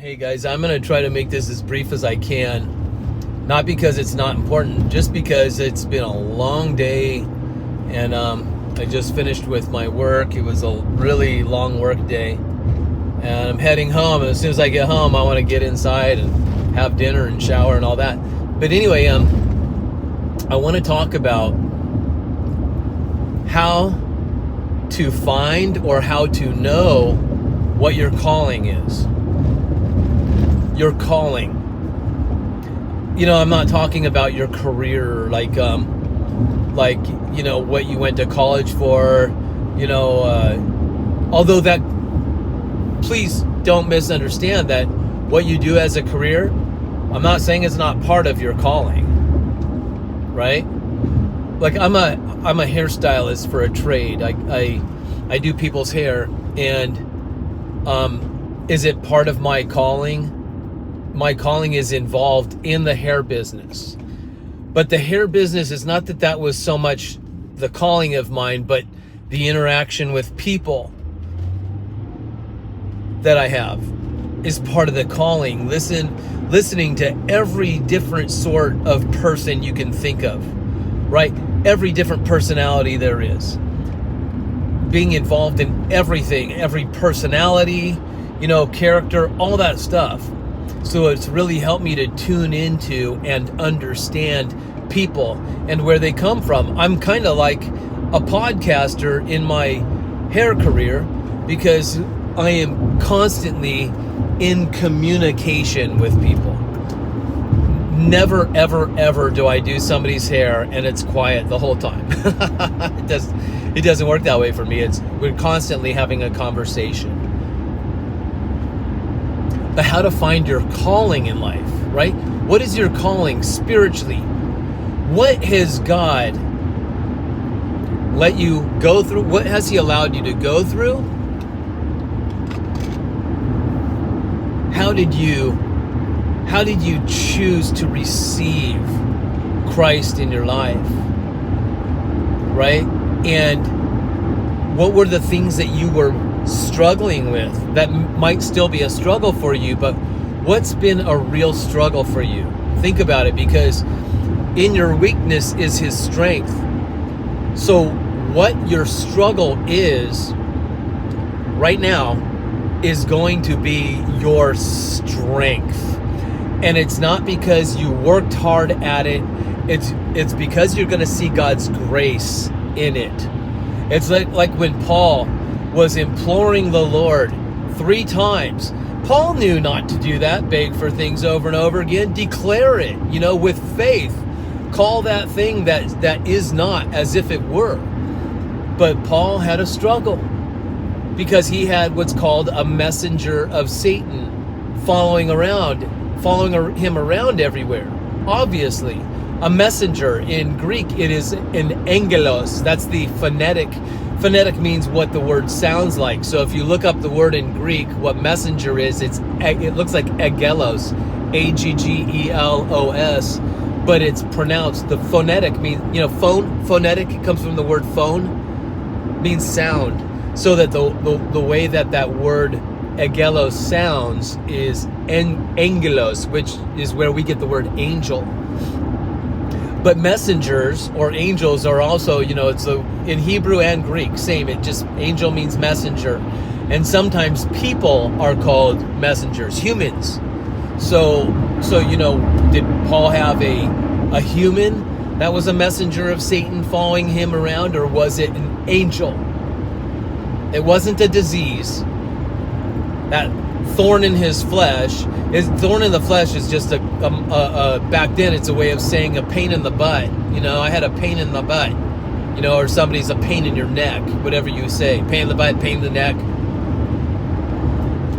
Hey guys, I'm going to try to make this as brief as I can. Not because it's not important, just because it's been a long day and I just finished with my work. It was a really long work day. And I'm heading home, and as soon as I get home, I want to get inside and have dinner and shower and all that. But anyway, I want to talk about how to find or how to know what your calling is. Your calling. I'm not talking about your career, like what you went to college for, although that, please don't misunderstand that what you do as a career, I'm not saying it's not part of your calling, right? Like I'm a hairstylist for a trade. I do people's hair, and is it part of my calling? My calling is involved in the hair business. But the hair business is not that was so much the calling of mine, but the interaction with people that I have is part of the calling. Listening to every different sort of person you can think of, right? Every different personality there is. Being involved in everything, every personality, character, all that stuff. So it's really helped me to tune into and understand people and where they come from. I'm kind of like a podcaster in my hair career because I am constantly in communication with people. Never, ever, ever do I do somebody's hair and it's quiet the whole time. It doesn't work that way for me. We're constantly having a conversation. But how to find your calling in life, right? What is your calling spiritually? What has God let you go through? What has He allowed you to go through? How did you choose to receive Christ in your life, right? And what were the things that you were struggling with that might still be a struggle for you, but what's been a real struggle for you? Think about it, because in your weakness is His strength. So what your struggle is right now is going to be your strength. And it's not because you worked hard at it. It's because you're going to see God's grace in it. It's like when Paul was imploring the Lord 3 times. Paul knew not to do that, beg for things over and over again, declare it, with faith. Call that thing that is not as if it were. But Paul had a struggle because he had what's called a messenger of Satan following him around everywhere. Obviously, a messenger in Greek, it is an angelos. That's the phonetic. Phonetic means what the word sounds like. So if you look up the word in Greek, what messenger is, it looks like agelos, aggelos, but it's pronounced. The phonetic means, phone. Phonetic comes from the word phone, means sound. So that the way that word agelos sounds is angelos, which is where we get the word angel. But messengers or angels are also, it's in Hebrew and Greek, same. It just, angel means messenger. And sometimes people are called messengers, humans. So did Paul have a human that was a messenger of Satan following him around, or was it an angel? It wasn't a disease. That thorn in his flesh. His thorn in the flesh is just back then it's a way of saying a pain in the butt. I had a pain in the butt. Or somebody's a pain in your neck, whatever you say. Pain in the butt, pain in the neck.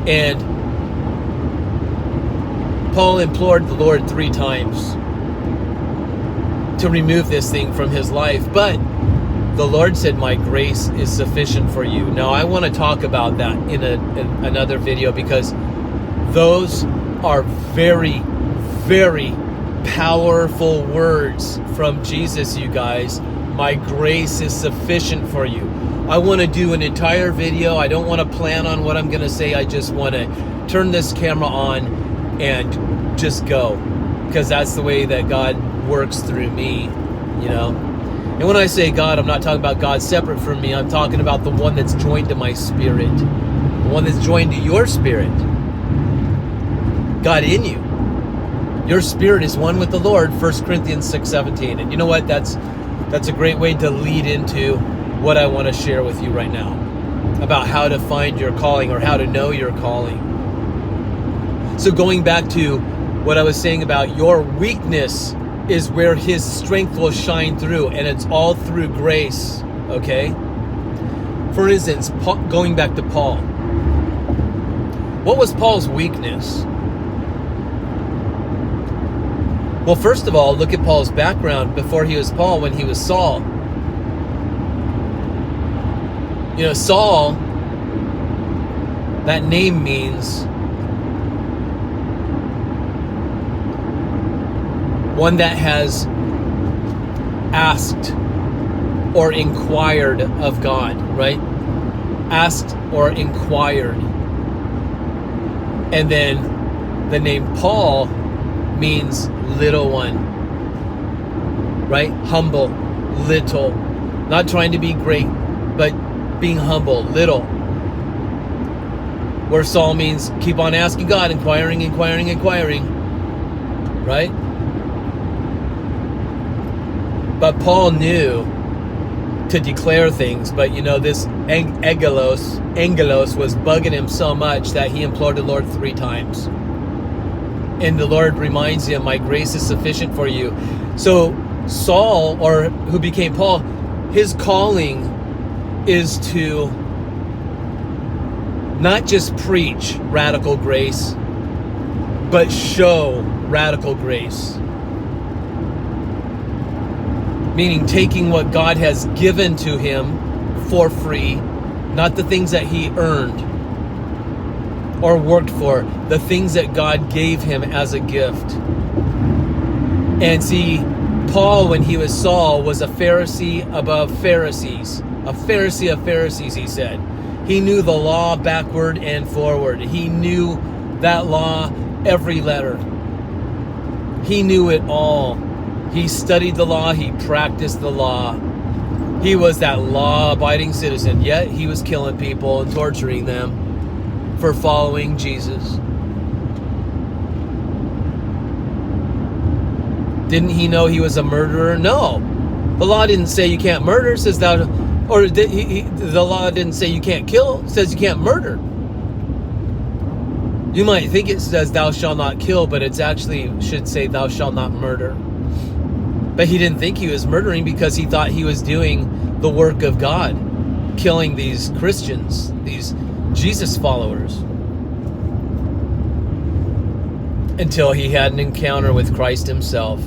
And Paul implored the Lord 3 times to remove this thing from his life. But the Lord said, my grace is sufficient for you. Now, I want to talk about that in another video, because those are very, very powerful words from Jesus, you guys. My grace is sufficient for you. I want to do an entire video. I don't want to plan on what I'm going to say. I just want to turn this camera on and just go, because that's the way that God works through me, you know. And when I say God, I'm not talking about God separate from me. I'm talking about the one that's joined to my spirit, the one that's joined to your spirit, God in you. Your spirit is one with the Lord, 1 Corinthians 6:17. And you know what? That's a great way to lead into what I want to share with you right now about how to find your calling, or how to know your calling. So going back to what I was saying about your weakness is where his strength will shine through, and it's all through grace, okay? For instance, going back to Paul. What was Paul's weakness? Well, first of all, look at Paul's background before he was Paul, when he was Saul. You know, Saul, that name means one that has asked or inquired of God, right? Asked or inquired. And then the name Paul means little one, right? Humble, little. Not trying to be great, but being humble, little. Where Saul means keep on asking God, inquiring, right? But Paul knew to declare things, but you know, this angelos was bugging him so much that he implored the Lord 3 times. And the Lord reminds him, my grace is sufficient for you. So Saul, or who became Paul, his calling is to not just preach radical grace, but show radical grace. Meaning taking what God has given to him for free, not the things that he earned or worked for, the things that God gave him as a gift. And see, Paul, when he was Saul, was a Pharisee above Pharisees. A Pharisee of Pharisees, he said. He knew the law backward and forward. He knew that law, every letter. He knew it all. He studied the law. He practiced the law. He was that law-abiding citizen, yet he was killing people and torturing them for following Jesus. Didn't he know he was a murderer? No. The law didn't say you can't murder. It says thou, or the law didn't say you can't kill. It says you can't murder. You might think it says thou shalt not kill, but it's actually should say thou shalt not murder. But he didn't think he was murdering because he thought he was doing the work of God, killing these Christians, these Jesus followers. Until he had an encounter with Christ himself,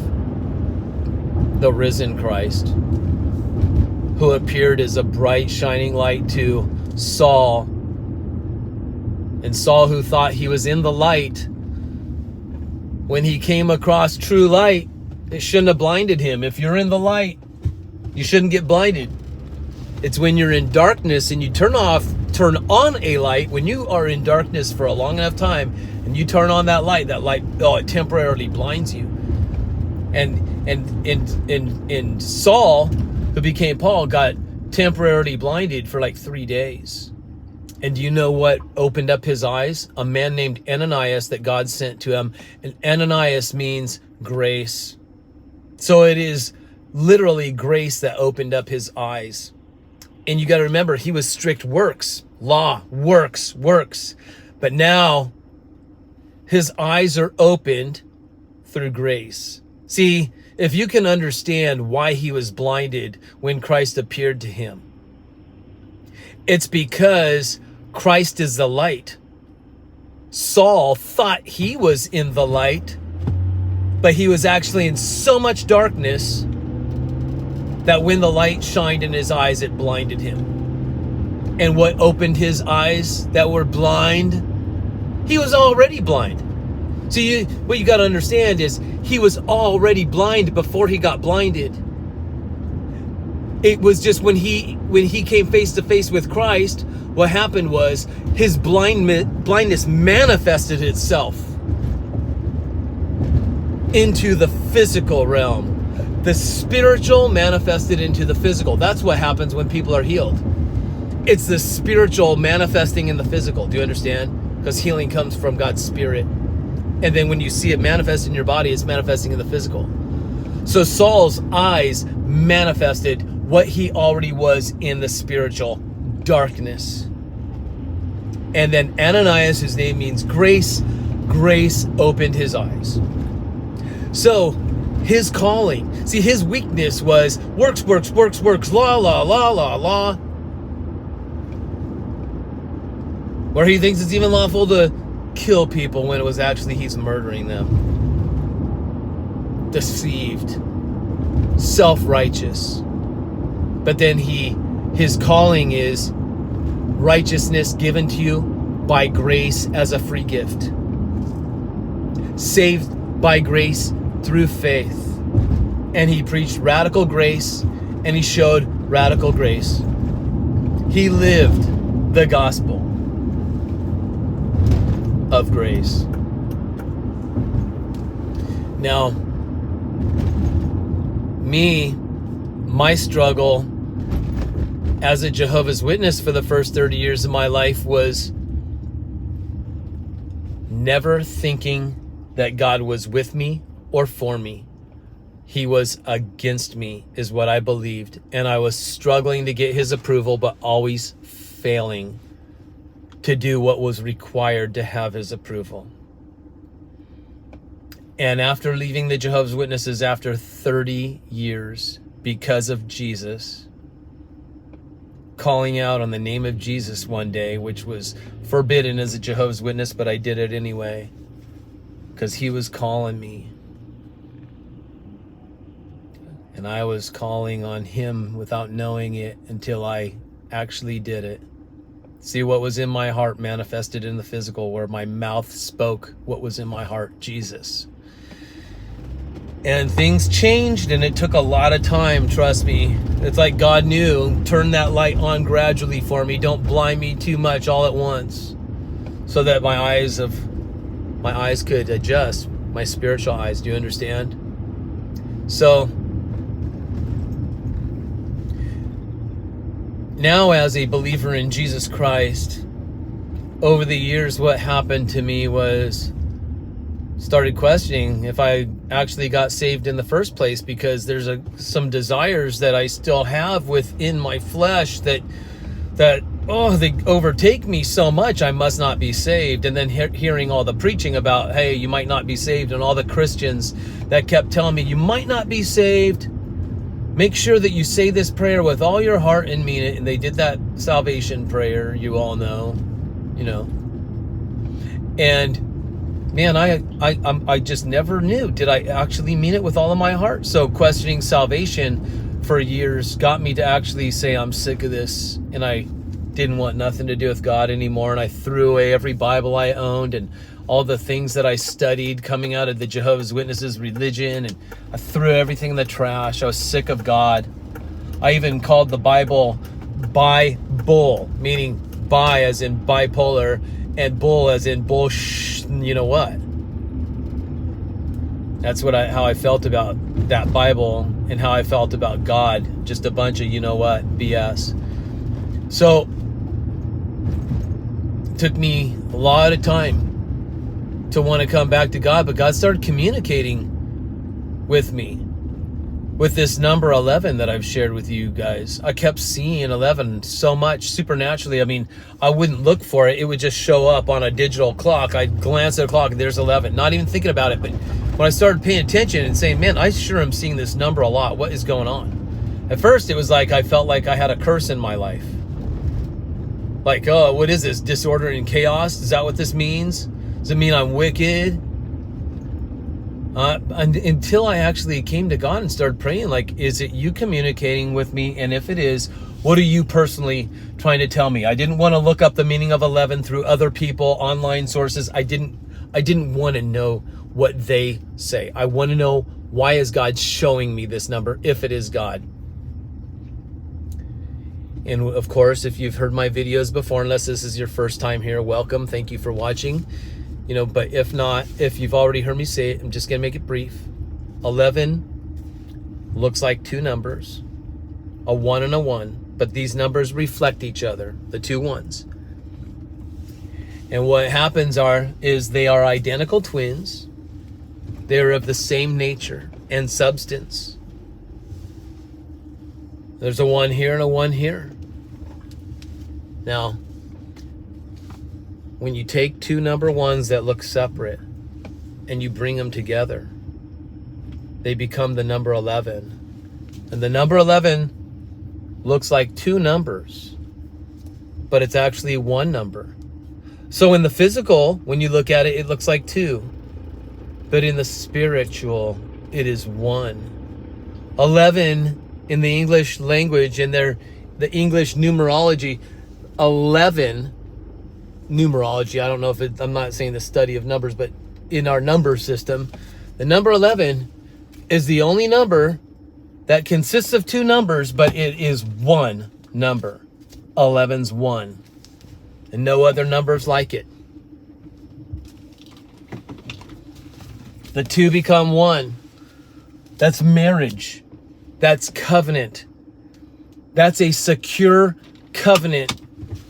the risen Christ, who appeared as a bright shining light to Saul. And Saul, who thought he was in the light, when he came across true light, it shouldn't have blinded him. If you're in the light, you shouldn't get blinded. It's when you're in darkness and you turn on a light, when you are in darkness for a long enough time and you turn on that light, it temporarily blinds you. And Saul, who became Paul, got temporarily blinded for like 3 days. And do you know what opened up his eyes? A man named Ananias that God sent to him. And Ananias means grace. So it is literally grace that opened up his eyes. And you got to remember, he was strict works, law, works. But now his eyes are opened through grace. See, if you can understand why he was blinded when Christ appeared to him, it's because Christ is the light. Saul thought he was in the light, but he was actually in so much darkness that when the light shined in his eyes, it blinded him. And what opened his eyes that were blind? He was already blind. See, what you got to understand is he was already blind before he got blinded. It was just when he came face to face with Christ, what happened was his blindness manifested itself into the physical realm. The spiritual manifested into the physical. That's what happens when people are healed. It's the spiritual manifesting in the physical. Do you understand? Because healing comes from God's Spirit. And then when you see it manifest in your body, it's manifesting in the physical. So Saul's eyes manifested what he already was in the spiritual darkness. And then Ananias, whose name means grace opened his eyes. So his calling, see, his weakness was works, law. Where he thinks it's even lawful to kill people when it was actually he's murdering them. Deceived, self-righteous. But then his calling is righteousness given to you by grace as a free gift. Saved by grace through faith. And he preached radical grace, and he showed radical grace. He lived the gospel of grace. Now, my struggle as a Jehovah's Witness for the first 30 years of my life was never thinking that God was with me or for me. He was against me, is what I believed. And I was struggling to get his approval, but always failing to do what was required to have his approval. And after leaving the Jehovah's Witnesses after 30 years, because of Jesus, calling out on the name of Jesus one day, which was forbidden as a Jehovah's Witness, but I did it anyway, because he was calling me. And I was calling on him without knowing it until I actually did it. See, what was in my heart manifested in the physical, where my mouth spoke what was in my heart, Jesus. And things changed, and it took a lot of time, trust me. It's like God knew, turn that light on gradually for me. Don't blind me too much all at once, so that my eyes could adjust, my spiritual eyes. Do you understand? So now, as a believer in Jesus Christ, over the years, what happened to me was started questioning if I actually got saved in the first place, because there's some desires that I still have within my flesh that they overtake me so much I must not be saved. And then hearing all the preaching about, hey, you might not be saved, and all the Christians that kept telling me, you might not be saved. Make sure that you say this prayer with all your heart and mean it. And they did that salvation prayer, you all know, And man, I just never knew. Did I actually mean it with all of my heart? So questioning salvation for years got me to actually say, I'm sick of this. And I didn't want nothing to do with God anymore. And I threw away every Bible I owned and all the things that I studied coming out of the Jehovah's Witnesses religion, and I threw everything in the trash. I was sick of God. I even called the Bible Bi-bull, meaning bi as in bipolar, and bull as in bull, you know what? That's how I felt about that Bible, and how I felt about God. Just a bunch of you know what BS. So it took me a lot of time to want to come back to God, but God started communicating with me with this number 11 that I've shared with you guys. I kept seeing 11 so much supernaturally. I mean, I wouldn't look for it. It would just show up on a digital clock. I'd glance at the clock and there's 11, not even thinking about it. But when I started paying attention and saying, man, I sure am seeing this number a lot. What is going on? At first, it was like I felt like I had a curse in my life. Like, oh, what is this? Disorder and chaos? Is that what this means? Does it mean I'm wicked? Until I actually came to God and started praying, like, is it you communicating with me? And if it is, what are you personally trying to tell me? I didn't want to look up the meaning of 11 through other people, online sources. I didn't want to know what they say. I want to know, why is God showing me this number if it is God? And of course, if you've heard my videos before, unless this is your first time here, welcome. Thank you for watching. But if not, if you've already heard me say it, I'm just going to make it brief. 11 looks like two numbers, a 1 and a 1, but these numbers reflect each other, the two ones. And what happens is they are identical twins. They're of the same nature and substance. There's a 1 here and a 1 here. Now, when you take two number ones that look separate and you bring them together, they become the number 11. And the number 11 looks like two numbers, but it's actually one number. So in the physical, when you look at it, it looks like two. But in the spiritual, it is one. 11 in the English language, in the English numerology, 11 numerology, I don't know if I'm not saying the study of numbers, but in our number system, the number 11 is the only number that consists of two numbers, but it is one number. 11's one. And no other numbers like it. The two become one. That's marriage. That's covenant. That's a secure covenant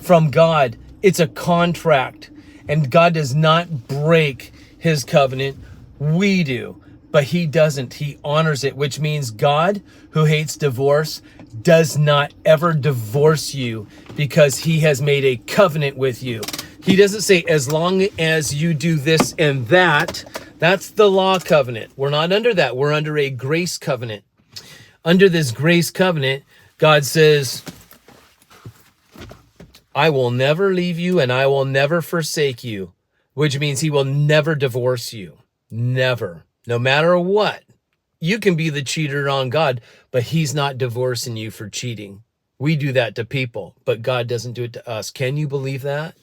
from God. It's a contract. And God does not break his covenant. We do. But he doesn't. He honors it, which means God, who hates divorce, does not ever divorce you because he has made a covenant with you. He doesn't say, as long as you do this and that. That's the law covenant. We're not under that. We're under a grace covenant. Under this grace covenant, God says, I will never leave you and I will never forsake you, which means he will never divorce you. Never. No matter what. You can be the cheater on God, but he's not divorcing you for cheating. We do that to people, but God doesn't do it to us. Can you believe that?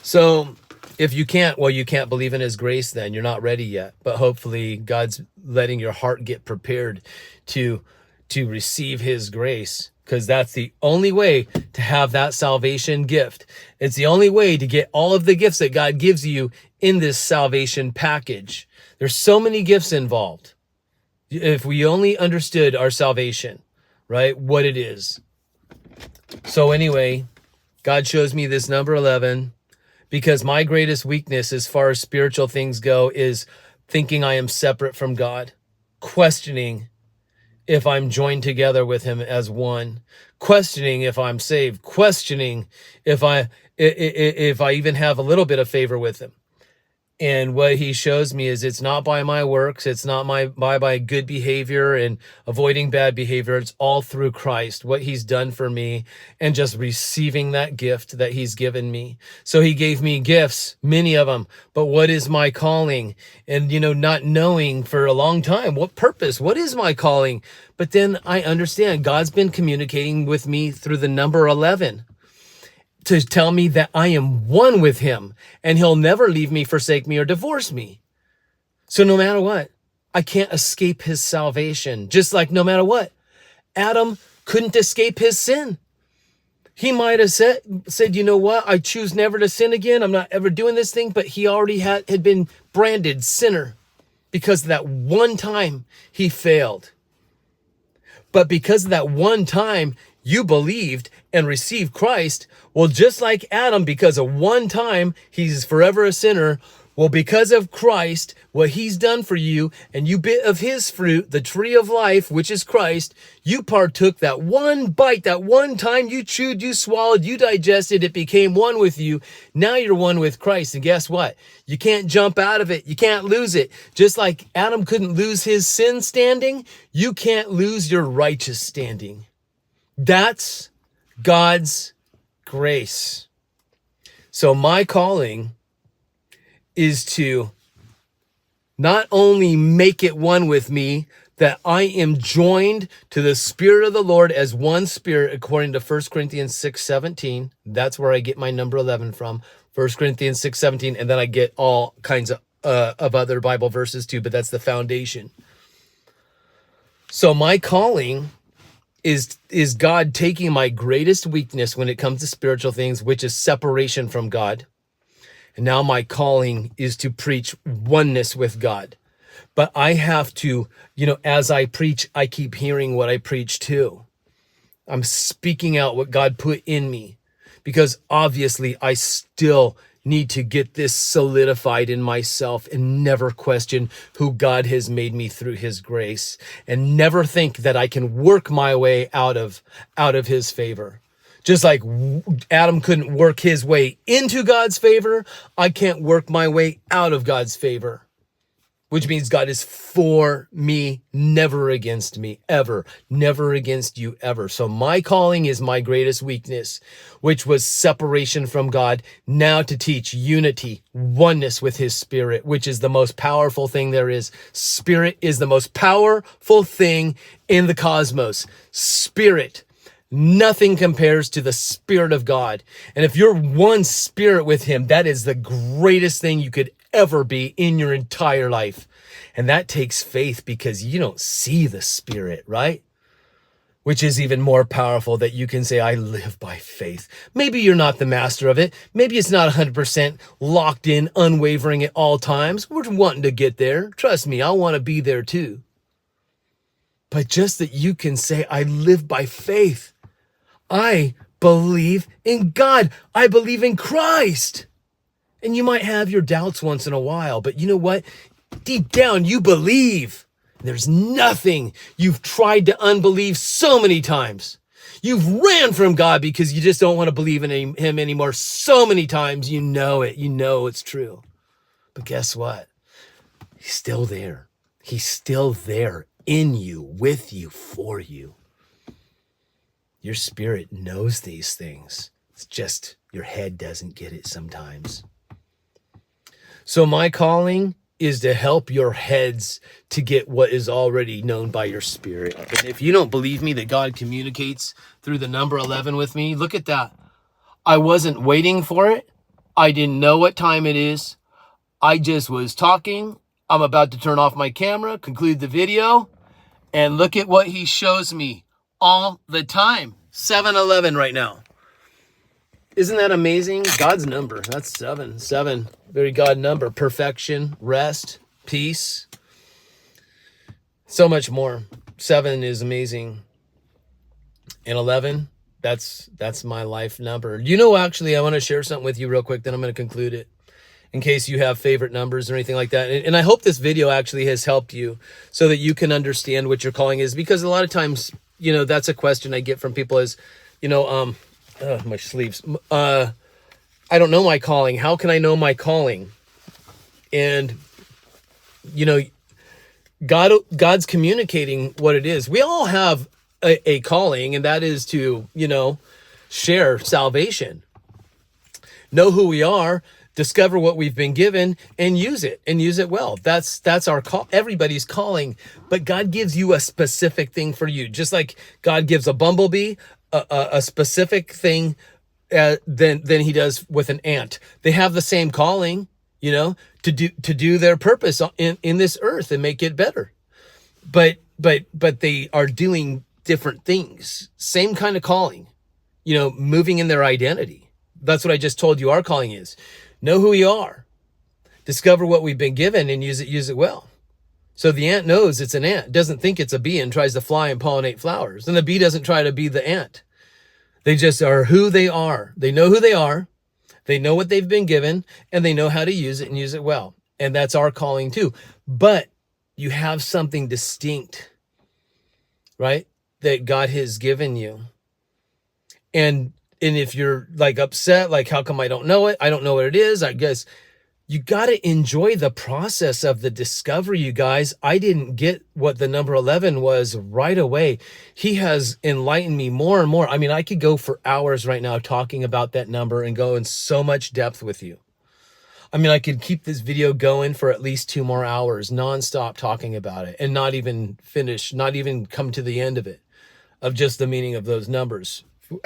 So if you can't, well, you can't believe in his grace then. You're not ready yet. But hopefully God's letting your heart get prepared to receive his grace, because that's the only way to have that salvation gift. It's the only way to get all of the gifts that God gives you in this salvation package. There's so many gifts involved. If we only understood our salvation, right, what it is. So anyway, God shows me this number 11 because my greatest weakness as far as spiritual things go is thinking I am separate from God, questioning if I'm joined together with him as one, questioning if I'm saved, questioning if I even have a little bit of favor with him. And what he shows me is it's not by my works. It's not by my good behavior and avoiding bad behavior. It's all through Christ, what he's done for me, and just receiving that gift that he's given me. So he gave me gifts, many of them. But what is my calling? And, not knowing for a long time, what purpose? What is my calling? But then I understand God's been communicating with me through the number 11. To tell me that I am one with him and he'll never leave me, forsake me, or divorce me. So no matter what, I can't escape his salvation. Just like no matter what, Adam couldn't escape his sin. He might have said, you know what? I choose never to sin again. I'm not ever doing this thing. But he already had been branded sinner because of that one time he failed. But because of that one time you believed and received Christ, well, just like Adam, because of one time, he's forever a sinner. Well, because of Christ, what he's done for you, and you bit of his fruit, the tree of life, which is Christ, you partook that one bite, that one time you chewed, you swallowed, you digested, it became one with you. Now you're one with Christ. And guess what? You can't jump out of it. You can't lose it. Just like Adam couldn't lose his sin standing, you can't lose your righteous standing. That's God's grace. So my calling is to not only make it one with me, that I am joined to the Spirit of the Lord as one Spirit, according to 1 Corinthians 6:17. That's where I get my number 11 from, 1 Corinthians 6:17, and then I get all kinds of other Bible verses too, but that's the foundation. So my calling is God taking my greatest weakness when it comes to spiritual things, which is separation from God. And now my calling is to preach oneness with God. But I have to, as I preach, I keep hearing what I preach too. I'm speaking out what God put in me, because obviously I still need to get this solidified in myself and never question who God has made me through his grace, and never think that I can work my way out of his favor. Just like Adam couldn't work his way into God's favor, I can't work my way out of God's favor. Which means God is for me, never against me, ever. Never against you, ever. So my calling is my greatest weakness, which was separation from God, now to teach unity, oneness with his spirit, which is the most powerful thing there is. Spirit is the most powerful thing in the cosmos. Spirit. Nothing compares to the Spirit of God. And if you're one spirit with him, that is the greatest thing you could ever be in your entire life. And that takes faith, because you don't see the Spirit, right? Which is even more powerful, that you can say, I live by faith. Maybe you're not the master of it. Maybe it's not 100% locked in, unwavering at all times. We're wanting to get there. Trust me, I want to be there too. But just that you can say, I live by faith. I believe in God. I believe in Christ. And you might have your doubts once in a while, but you know what? Deep down, you believe. There's nothing you've tried to unbelieve so many times. You've ran from God because you just don't want to believe in him anymore so many times. You know it. You know it's true. But guess what? He's still there. He's still there in you, with you, for you. Your spirit knows these things. It's just your head doesn't get it sometimes. So my calling is to help your heads to get what is already known by your spirit. And if you don't believe me that God communicates through the number 11 with me, look at that. I wasn't waiting for it. I didn't know what time it is. I just was talking. I'm about to turn off my camera, conclude the video, and look at what he shows me all the time. 7-11 right now. Isn't that amazing? God's number. That's 7. 7. Very God number. Perfection, rest, peace. So much more. 7 is amazing. And 11, that's my life number. Actually, I want to share something with you real quick, then I'm going to conclude it, in case you have favorite numbers or anything like that. And I hope this video actually has helped you so that you can understand what your calling is, because a lot of times, that's a question I get from people is, my sleeves. I don't know my calling. How can I know my calling? And, God's communicating what it is. We all have a calling, and that is to, share salvation. Know who we are, discover what we've been given, and use it well. That's our call. Everybody's calling, but God gives you a specific thing for you. Just like God gives a bumblebee a specific thing than he does with an ant. They have the same calling, to do their purpose in this earth and make it better. But they are doing different things. Same kind of calling, moving in their identity. That's what I just told you our calling is. Know who we are, discover what we've been given, and use it well. So the ant knows it's an ant, doesn't think it's a bee and tries to fly and pollinate flowers. And the bee doesn't try to be the ant. They just are who they are. They know who they are. They know what they've been given, and they know how to use it and use it well. And that's our calling too. But you have something distinct, right? That God has given you. And if you're like upset, like, how come I don't know it? I don't know what it is. I guess you got to enjoy the process of the discovery, you guys. I didn't get what the number 11 was right away. He has enlightened me more and more. I mean, I could go for hours right now talking about that number and go in so much depth with you. I mean, I could keep this video going for at least 2 more hours, nonstop talking about it, and not even finish, not even come to the end of it, of just the meaning of those numbers,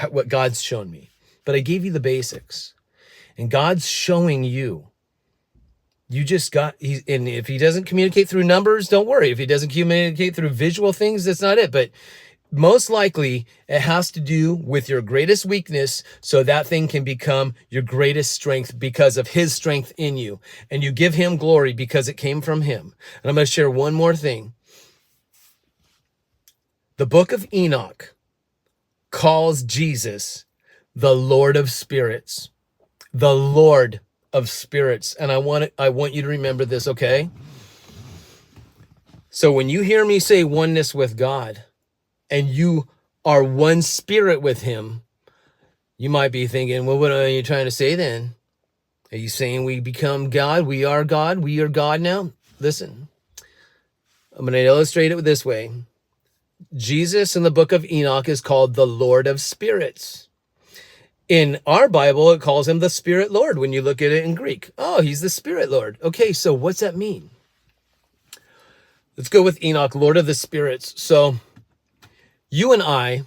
what God's shown me. But I gave you the basics, and God's showing you. You just got, and if he doesn't communicate through numbers, don't worry. If he doesn't communicate through visual things, that's not it. But most likely it has to do with your greatest weakness, so that thing can become your greatest strength because of his strength in you. And you give him glory because it came from him. And I'm going to share one more thing. The book of Enoch calls Jesus the Lord of Spirits. The Lord of Spirits. And I want you to remember this, okay? So when you hear me say oneness with God, and you are one spirit with him, you might be thinking, well, what are you trying to say then? Are you saying we become God? We are God? We are God now? Listen, I'm going to illustrate it this way. Jesus in the book of Enoch is called the Lord of Spirits. In our Bible, it calls him the Spirit Lord when you look at it in Greek. Oh, he's the Spirit Lord. Okay, so what's that mean? Let's go with Enoch, Lord of the Spirits. So you and I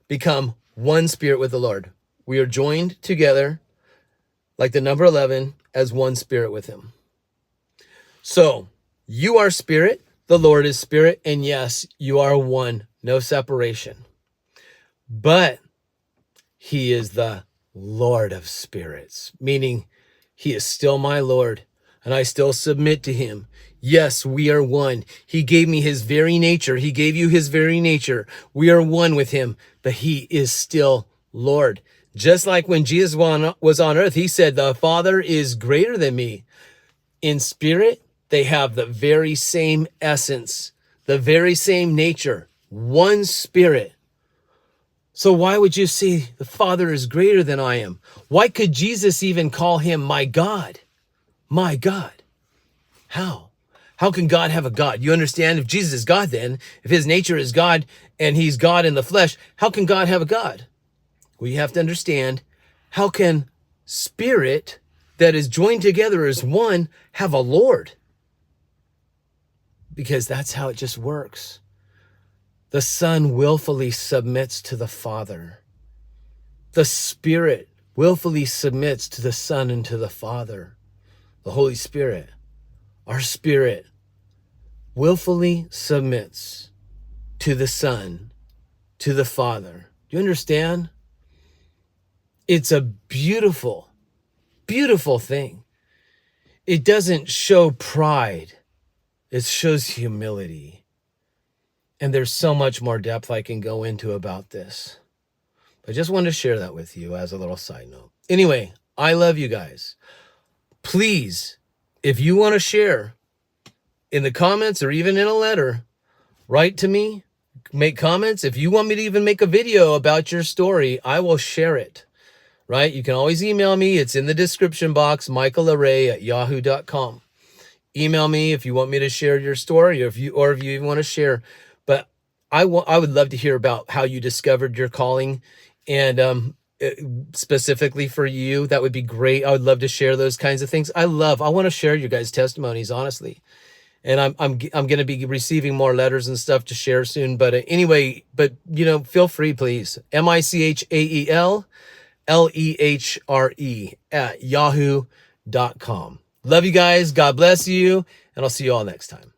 become one spirit with the Lord. We are joined together like the number 11 as one spirit with him. So you are spirit, the Lord is spirit, and yes, you are one, no separation. But he is the Lord of spirits, meaning he is still my Lord, and I still submit to him. Yes, we are one. He gave me his very nature. He gave you his very nature. We are one with him, but he is still Lord. Just like when Jesus was on earth, he said, the Father is greater than me. In spirit, they have the very same essence, the very same nature, one spirit. So why would you say the Father is greater than I am? Why could Jesus even call him my God? My God. How? How can God have a God? You understand? If Jesus is God then, if his nature is God and he's God in the flesh, how can God have a God? Well, you have to understand, how can spirit that is joined together as one have a Lord? Because that's how it just works. The Son willfully submits to the Father. The Spirit willfully submits to the Son and to the Father. The Holy Spirit, our spirit, willfully submits to the Son, to the Father. Do you understand? It's a beautiful, beautiful thing. It doesn't show pride. It shows humility. And there's so much more depth I can go into about this. I just wanted to share that with you as a little side note. Anyway, I love you guys. Please, if you want to share in the comments or even in a letter, write to me, make comments. If you want me to even make a video about your story, I will share it, right? You can always email me. It's in the description box, michaellehre@yahoo.com. Email me if you want me to share your story, or if you even want to share. But I would love to hear about how you discovered your calling, and specifically for you, that would be great. I would love to share those kinds of things. I want to share your guys' testimonies, honestly. And I'm going to be receiving more letters and stuff to share soon. But anyway, feel free, please. michaellehre@yahoo.com. Love you guys. God bless you. And I'll see you all next time.